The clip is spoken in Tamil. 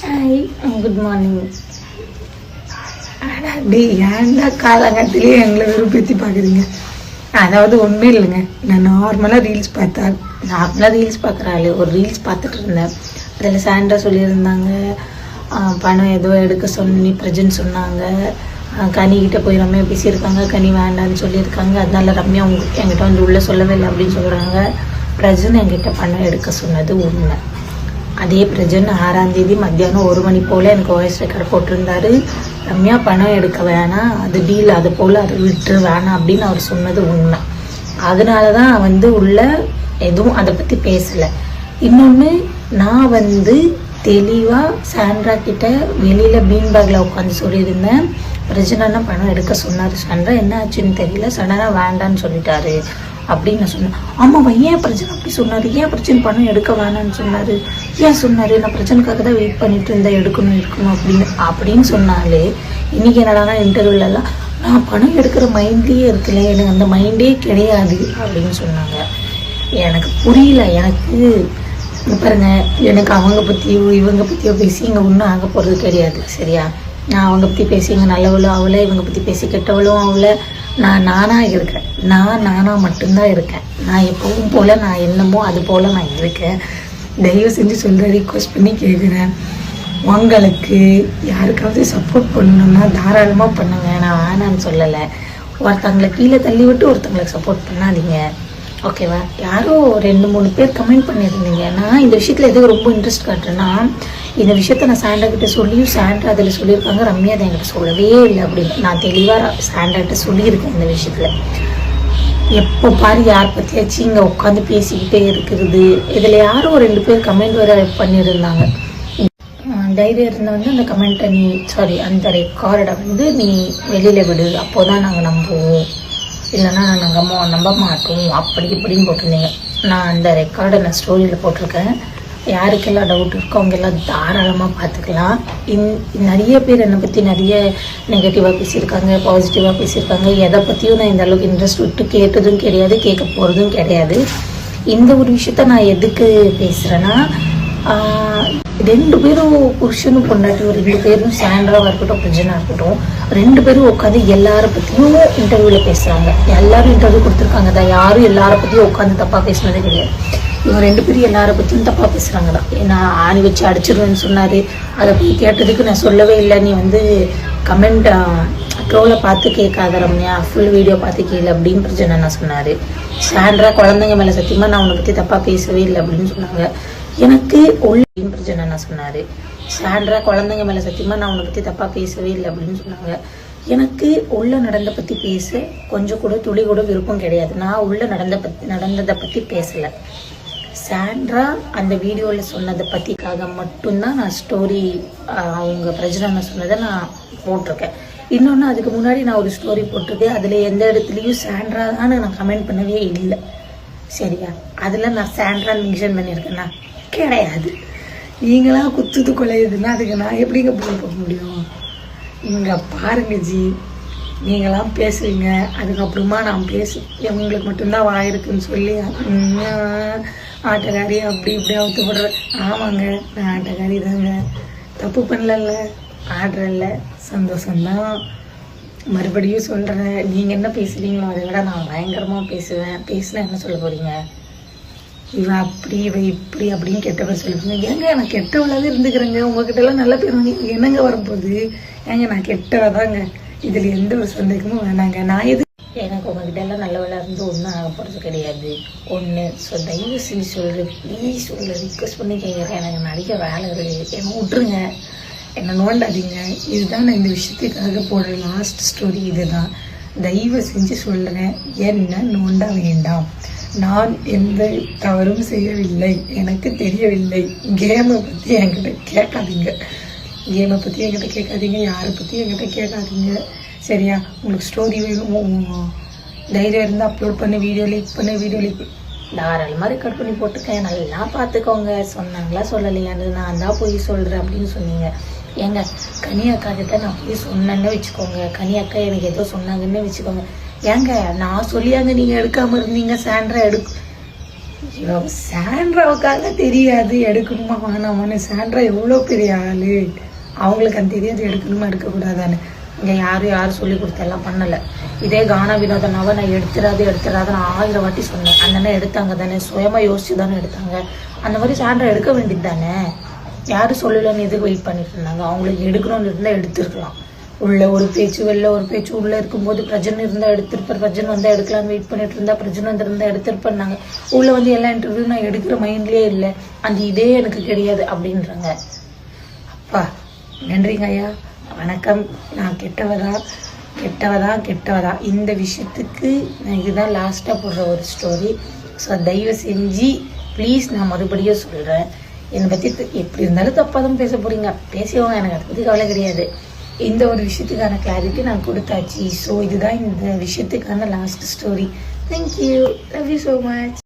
Hi, good morning. டே ஏன்டா காலங்கத்திலே எங்களை விருப்பத்தி பார்க்குறீங்க? அதாவது ஒன்றும் இல்லைங்க, நான் நார்மலாக ரீல்ஸ் பார்க்குறாள் ஒரு ரீல்ஸ் பார்த்துட்டு இருந்தேன். அதில் சாண்டா சொல்லியிருந்தாங்க, பணம் ஏதோ எடுக்க சொல்லி ப்ரெசன்ட் சொன்னாங்க. கனிக்கிட்ட போய் ரம்யா பேசியிருக்காங்க, கனி வேண்டான்னு சொல்லியிருக்காங்க. அதனால ரம்யா என்கிட்ட வந்து உள்ளே சொல்லவே இல்லை அப்படின்னு சொல்கிறாங்க. ப்ரெசன்ட் என்கிட்ட பணம் எடுக்க சொன்னது உண்மை. அதே ப்ரெசன்ட் 6ஆம் தேதி மத்தியானம் 1 மணி போல் எனக்கு வாய்ஸ் ரெக்கார்டு போட்டிருந்தாரு. ரம்யா பணம் எடுக்க வேணாம், அது டீல், அது போல் அதை விட்டுரு வேணாம் அப்படின்னு அவர் சொன்னது உண்மை. அதனால தான் வந்து உள்ள எதுவும் அதை பற்றி பேசலை. இன்னொன்று, நான் வந்து தெளிவாக சாண்ட்ரா கிட்ட வெளியில் பீன் பேக்கில் உட்காந்து சொல்லியிருந்தேன். பிரச்சனைனா பணம் எடுக்க சொன்னார். சாண்ட்ரா என்ன ஆச்சுன்னு தெரியல, சடனாக வேண்டான்னு சொல்லிட்டாரு அப்படின்னு நான் சொன்னேன். ஆமாவா, ஏன் பிரச்சனை அப்படி சொன்னார்? ஏன் பிரச்சனை பணம் எடுக்க வேணான்னு சொன்னார்? ஏன் சொன்னார்? நான் பிரச்சனைக்காக தான் வெயிட் பண்ணிட்டு இருந்தேன், எடுக்கணும் அப்படின்னு சொன்னாலே, இன்றைக்கி என்னடானா இன்டர்வியூலலாம் நான் பணம் எடுக்கிற மைண்ட்லேயே இருக்கல, எனக்கு அந்த மைண்டே கிடையாது அப்படின்னு சொன்னாங்க. எனக்கு புரியல. எனக்கு பாருங்க, எனக்கு அவங்க பற்றியோ இவங்க பற்றியோ பேசி இங்கே ஒன்றும் ஆக போகிறது கிடையாது. சரியா? நான் அவங்க பற்றி பேசி இங்கே நல்லவளும் அவளை, இவங்க பற்றி பேசி கெட்டவளும் அவளை. நான் நானாக இருக்கேன், நானாக மட்டும்தான் இருக்கேன். நான் எப்பவும் போல் நான் என்னமோ அது போல் நான் இருக்கேன். தயவு செஞ்சு சொல்கிற ரிக்வஸ்ட் பண்ணி கேட்குறேன், உங்களுக்கு யாருக்காவது சப்போர்ட் பண்ணணும்னா தாராளமாக பண்ணுங்க. நான் வேணான்னு சொல்லலை. ஒருத்தங்களை கீழே தள்ளி விட்டு ஒருத்தங்களுக்கு சப்போர்ட் பண்ணாதீங்க, ஓகேவா? யாரோ 2-3 பேர் கமெண்ட் பண்ணியிருந்தீங்க. நான் இந்த விஷயத்தில் எதுவும் ரொம்ப இன்ட்ரெஸ்ட் காட்டுறேன்னா, இந்த விஷயத்த நான் சாண்டா கிட்ட சொல்லியும் சாண்டா அதில் சொல்லியிருக்காங்க, ரம்யா அதை என்கிட்ட சொல்லவே இல்லை அப்படின்னு. நான் தெளிவாக சாண்டாகிட்ட சொல்லியிருக்கேன் இந்த விஷயத்தில். எப்போ பாரு யார் பற்றியாச்சும் இங்கே உட்காந்து பேசிக்கிட்டே இருக்கிறது. இதில் யாரோ 2 பேர் கமெண்ட் வேறு பண்ணியிருந்தாங்க. தைரியம் இருந்த வந்து அந்த கமெண்ட்டை அந்த ரெக்கார்டை வந்து நீ வெளியில் விடு, அப்போ தான் நாங்கள் நம்புவோம், இல்லைன்னா நாங்கள் நம்ப மாட்டோம் அப்படி இப்படின்னு போட்டிருந்தீங்க. நான் அந்த ரெக்கார்டை நான் ஸ்டோரியில் போட்டிருக்கேன். யாருக்கெல்லாம் டவுட் இருக்கோ அவங்க எல்லாம் தாராளமாக பார்த்துக்கலாம். நிறைய பேர் என்னை பற்றி நிறைய நெகட்டிவாக பேசியிருக்காங்க, பாசிட்டிவாக பேசியிருக்காங்க. எதை பற்றியும் நான் இந்த அளவுக்கு இன்ட்ரெஸ்ட் விட்டு கேட்டதும் கிடையாது, கேட்க போகிறதும் கிடையாது. இந்த ஒரு விஷயத்த நான் எதுக்கு பேசுகிறேன்னா, 2 பேரும் புருஷனும் பொண்டாட்டி, 2 பேரும் சாண்ட்ராவாக இருக்கட்டும் பிரஜனாக இருக்கட்டும், 2 பேரும் உட்காந்து எல்லாரை பற்றியும் இன்டர்வியூவில் பேசுகிறாங்க. எல்லாரும் இன்டர்வியூ கொடுத்துருக்காங்க தான், யாரும் எல்லாரை பற்றியும் உட்காந்து தப்பாக பேசினதே கிடையாது. இவங்க 2 பேரும் எல்லாரை பற்றியும் தப்பாக பேசுகிறாங்க தான். நான் ஆணி வச்சு அடிச்சிடுவேன்னு சொன்னார், அதை போய் கேட்டதுக்கு நான் சொல்லவே இல்லை, நீ வந்து கமெண்ட் ட்ரோலை பார்த்து கேட்காத ரம்யா, ஃபுல் வீடியோ பார்த்து கேளு அப்படின்னு பிரச்சனை நான் சொன்னார். சாண்ட்ரா குழந்தைங்க மேலே சத்தியமாக நான் உன்னை பற்றி தப்பாக பேசவே இல்லை அப்படின்னு சொன்னாங்க. எனக்கு உள்ள பிரச்சனை நான் சொன்னார். சாண்ட்ரா குழந்தைங்க மேலே சத்தியமாக நான் உன்னை பற்றி தப்பாக பேசவே இல்லை அப்படின்னு சொன்னாங்க. எனக்கு உள்ள நடந்த பற்றி பேச கொஞ்சம் கூட துளி கூட விருப்பம் கிடையாது. நான் உள்ள நடந்ததை பற்றி பேசலை. சாண்ட்ரா அந்த வீடியோவில் சொன்னதை பற்றிக்காக மட்டும்தான் நான் ஸ்டோரி, அவங்க பிரச்சனை சொன்னதை நான் போட்டிருக்கேன். இன்னொன்று, அதுக்கு முன்னாடி நான் ஒரு ஸ்டோரி போட்டிருக்கேன். அதில் எந்த இடத்துலையும் சாண்ட்ரா தான் நான் கமெண்ட் பண்ணவே இல்லை. சரியா? அதில் நான் சாண்ட்ரா மென்ஷன் பண்ணியிருக்கேன்னா கிடையாது. நீங்களாம் குத்துது கொலையுதுன்னா அதுக்கு நான் எப்படிங்க போக முடியும்? இங்கே பாருங்க ஜி, நீங்களாம் பேசுவீங்க, அதுக்கப்புறமா நான் உங்களுக்கு மட்டும்தான் வாயிருக்குன்னு சொல்லி ஆட்டக்காரி அப்படி இப்படி அவுத்து போடுற. ஆமாங்க, நான் ஆட்டக்காரி தாங்க, தப்பு பண்ணல, ஆடுறல்ல, சந்தோஷம்தான். மறுபடியும் சொல்கிறேன், நீங்கள் என்ன பேசுகிறீங்களோ அதை விட நான் பயங்கரமாக பேசுவேன். பேசினா என்ன சொல்ல போகிறீங்க? இவன் அப்படி இவன் இப்படி அப்படின்னு கெட்ட பேர் சொல்லிப்பீங்க. ஏங்க நான் கெட்டவளாவே இருந்துக்கிறேங்க, உங்ககிட்ட எல்லாம் நல்ல பேர் வாங்கி என்னங்க வரப்போகுது? ஏங்க நான் கெட்டவதாங்க, இதில் எந்த ஒரு சந்தேகமும் வேணாங்க. நான் எனக்கு உங்ககிட்ட எல்லாம் நல்லவளாக இருந்து ஒன்றும் ஆக போகிறது கிடையாது. ஸோ தயவு செஞ்சு சொல்கிறேன், ப்ளீஸ் ரிக்வஸ்ட் பண்ணி கேட்குறேன். எனக்கு நிறைய வேலை இருக்குது, என்ன விட்ருங்க, என்னை நோண்டாதீங்க. இதுதான் நான் இந்த விஷயத்துக்காக போடுற லாஸ்ட் ஸ்டோரி. இதுதான், தயவு செஞ்சு சொல்கிறேன், என்ன நோண்ட வேண்டாம். நான் எந்த தவறும் செய்யவில்லை, எனக்கு தெரியவில்லை. கேமை பற்றி என்கிட்ட கேட்காதீங்க, யாரை பற்றி என்கிட்ட கேட்காதீங்க. சரியா? உங்களுக்கு ஸ்டோரி வேணும், தைரியம் இருந்தால் அப்லோட் பண்ணி வீடியோ லீக் தாராளமாக ரெக்கார்ட் பண்ணி போட்டிருக்கேன், நல்லா பார்த்துக்கோங்க. சொன்னாங்களா சொல்லலையான்னு நான் தான் போய் சொல்கிறேன் அப்படின்னு சொன்னீங்க. ஏங்க, கனி அக்கா கிட்ட நான் போய் சொன்னேன்னு வச்சுக்கோங்க, கனி அக்கா எனக்கு ஏதோ சொன்னாங்கன்னு வச்சுக்கோங்க. ஏங்க நான் சொல்லியாங்க நீங்கள் எடுக்காமல் இருந்தீங்க, சாண்ட்ரா ஐயோ, சாண்ட்ராவுக்காக தெரியாது எடுக்கணுமா வேணாமான்னு. சாண்ட்ரா எவ்வளோ பெரிய ஆளு, அவங்களுக்கு அந்த தெரியாது எடுக்கணுமா எடுக்கக்கூடாதான்னு. இங்கே யாரும் சொல்லி கொடுத்தெல்லாம் பண்ணலை. இதே கானா வினோதனாவை நான் எடுத்துடாது நான் 1000 வாட்டி சொன்னேன். அந்த எடுத்தாங்க தானே, சுயமாக யோசிச்சு தானே எடுத்தாங்க. அந்த மாதிரி சாண்ட்ரா எடுக்க வேண்டியது தானே. யாரும் சொல்லலன்னு எதுக்கு வெயிட் பண்ணிட்டு இருந்தாங்க? அவங்களுக்கு எடுக்கணும்னு இருந்தால் எடுத்துருக்கலாம். உள்ள ஒரு பேச்சு வெளில ஒரு பேச்சு. உள்ளே இருக்கும்போது பிரஜன் இருந்தால் எடுத்திருப்பார், பிரஜன் வந்தால் எடுக்கலான்னு வெயிட் பண்ணிட்டு இருந்தா, பிரஜன் வந்திருந்தா எடுத்திருப்பாங்க. உள்ளே வந்து எல்லா இன்டர்வியூ நான் எடுக்கிற மைண்ட்லேயே இல்லை, அந்த இதே எனக்கு கிடையாது அப்படின்றாங்க. அப்பா நன்றிங்க ஐயா, வணக்கம். நான் கெட்டவதா இந்த விஷயத்துக்கு நான் இதுதான் லாஸ்ட்டாக போடுற ஒரு ஸ்டோரி. ஸோ தயவு செஞ்சு ப்ளீஸ் நான் மறுபடியும் சொல்கிறேன், என்னை பற்றி எப்படி இருந்தாலும் தப்பாக தான் பேச போகிறீங்க, பேசியவங்க, எனக்கு அதை பற்றி கவலை கிடையாது. இந்த ஒரு விஷயத்துக்கான கிளாரிட்டி நான் கொடுத்தாச்சு. ஸோ இதுதான் இந்த விஷயத்துக்கான last story. Thank you, love you so much.